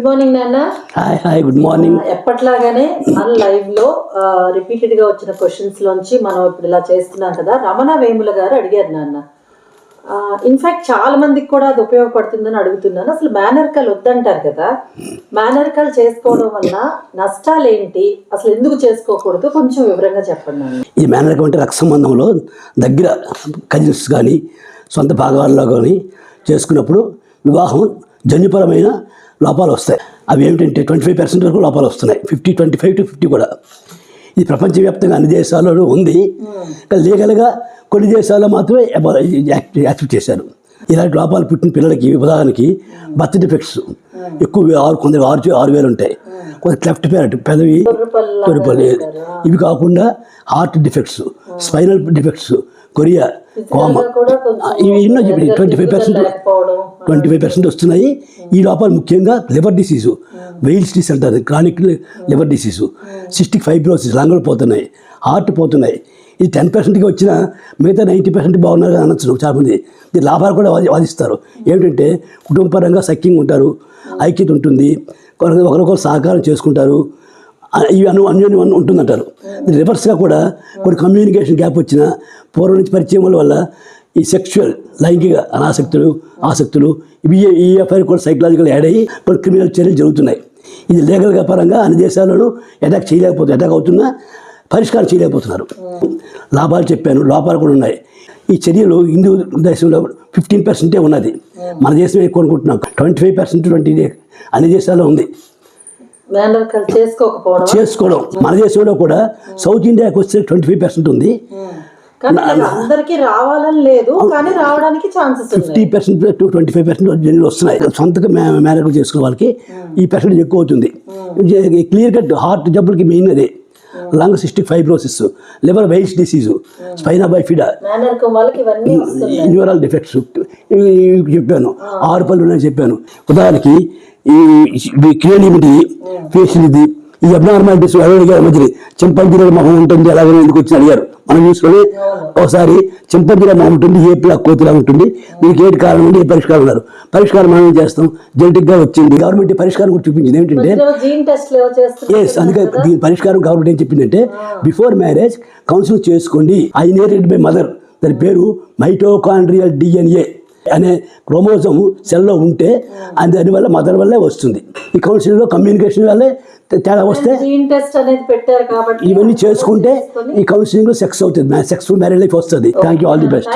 Good morning నాన్న. Hi good morning. ఎప్పట్లాగానే మన లైవ్ లో రిపీటెడ్ గా వచ్చిన క్వశ్చన్స్ లోంచి మనం ఇప్పుడు ఇలా చేస్తున్నాం కదా. రమణ వేముల గారు అడిగారు నాన్న. ఇన్ఫాక్ట్ చాలా మందికి కూడా అది ఉపయోగపడుతుందని అడుగుతున్నాను. అసలు మేనర్కల్ వద్దంటారు కదా, మేనర్కల్ చేసుకోవడం వల్ల నష్టాలు ఏంటి, అసలు ఎందుకు చేసుకోకూడదు, కొంచెం వివరంగా చెప్పండి నాన్న. ఈ మేనర్కల్ అంటే రక్త సంబంధంలో దగ్గర కజిన్స్ కానీ సొంత భాగవాళ్ళలో కానీ చేసుకున్నప్పుడు వివాహం జన్యుపరమైన లోపాలు వస్తాయి. అవి ఏమిటంటే 25% వరకు లోపాలు వస్తున్నాయి. 25 to 50 కూడా. ఇది ప్రపంచవ్యాప్తంగా అన్ని దేశాలలో ఉంది. లీగల్గా కొన్ని దేశాల్లో మాత్రమే యాక్సెప్ట్ చేశారు. ఇలాంటి లోపాలు పుట్టిన పిల్లలకి ఉదాహరణకి బర్త్ డిఫెక్ట్స్ ఎక్కువ కొందరు 6,000 ఉంటాయి. కొంత క్లెఫ్ట్ పేరట్ పెదవి తొడిపల్లి, ఇవి కాకుండా heart defects, spinal defects, chorea, coma, ఇవి ఎన్నో 25% వస్తున్నాయి. ఈ లోపాలు ముఖ్యంగా లివర్ డిసీజు, వెయిల్స్ డిసీజ్ అంటారు, chronic liver disease, cystic fibrosis, లంగలు పోతున్నాయి, హార్ట్ పోతున్నాయి. ఇది 10%కి వచ్చిన మిగతా 90% బాగున్నారు అనొచ్చు చాలామంది. దీని లాభాలు కూడా వాదిస్తారు. ఏమిటంటే కుటుంబపరంగా సఖ్యంగా ఉంటారు, ఐక్యత ఉంటుంది, ఒకరికొకరు సహకారం చేసుకుంటారు, ఇవి అన్యోన్యం ఉంటుందంటారు. రివర్స్గా కూడా కొన్ని కమ్యూనికేషన్ గ్యాప్ వచ్చిన పూర్వం నుంచి పరిచయం వల్ల ఈ సెక్షువల్ లైంగిక ఆసక్తులు ఇవి ఈ ఎఫ్ఐఆర్ కూడా సైకలాజికల్ యాడ్ అయ్యి కొన్ని క్రిమినల్ చర్యలు జరుగుతున్నాయి. ఇది లీగల్గా పరంగా అన్ని దేశాల్లోనూ అటాక్ అవుతున్నా పరిష్కారం చేయలేకపోతున్నారు. లాభాలు చెప్పాను, లోపాలు కూడా ఉన్నాయి. ఈ చర్యలు హిందూ దేశంలో 15% ఉన్నది. మన దేశం ఎక్కువ అనుకుంటున్నాం. 25% 20 అన్ని దేశాల్లో ఉంది. చేసుకోవడం మన దేశంలో కూడా సౌత్ ఇండియాకి వస్తే 25% ఉంది. అందరికీ రావాలని లేదు, కానీ రావడానికి ఛాన్సెస్ 50% to 25% జనులు వస్తున్నాయి. సొంతగా మేనర్కల్ చేసుకునే వాళ్ళకి ఈ పర్సెంటేజ్ ఎక్కువ అవుతుంది. క్లియర్ కట్ హార్ట్ జబ్బులకి మెయిన్ అదే, lung cystic fibrosis, liver Weil's disease, spina bifida, neural defects చెప్పాను. 6 పళ్ళు ఉన్నాయని చెప్పాను. ఉదాహరణకి ఈ క్రియేటివిటీ, ఫేషియల్, ఇది ఈ అబ్నార్మాలిటీస్ అడిగారు. మధ్య చింపంజీల మొహం ఉంటుంది, అలాగే ఎందుకు వచ్చి అడిగారు. మనం చూసుకొని ఒకసారి చింపంజీల మొహం ఉంటుంది, ఏ కోతిలా ఉంటుంది, దీనికి ఏంటి కారణం ఉంది, ఏ పరిష్కారం ఉన్నారు. పరిష్కారం మనం ఏం చేస్తాం, జెనెటిక్గా వచ్చింది. గవర్నమెంట్ పరిష్కారం కూడా చూపించింది. ఏమిటంటే అందుకే దీని పరిష్కారం గవర్నమెంట్ ఏం చెప్పిందంటే, బిఫోర్ మ్యారేజ్ కౌన్సిలింగ్ చేసుకోండి. ఐ ఇన్హెరిటెడ్ బై మదర్, దాని పేరు మైటోకాండ్రియల్ DNA అనే క్రోమోజోమ్ సెల్లో ఉంటే దానివల్ల మదర్ వల్లే వస్తుంది. ఈ కౌన్సిలింగ్లో కమ్యూనికేషన్ వల్లే తేడా వస్తే ఇవన్నీ చేసుకుంటే ఈ కౌన్సిలింగ్లో సెక్స్ అవుతుంది, సెక్స్ మ్యారేజ్ లైఫ్ వస్తుంది. Thank you, all the best.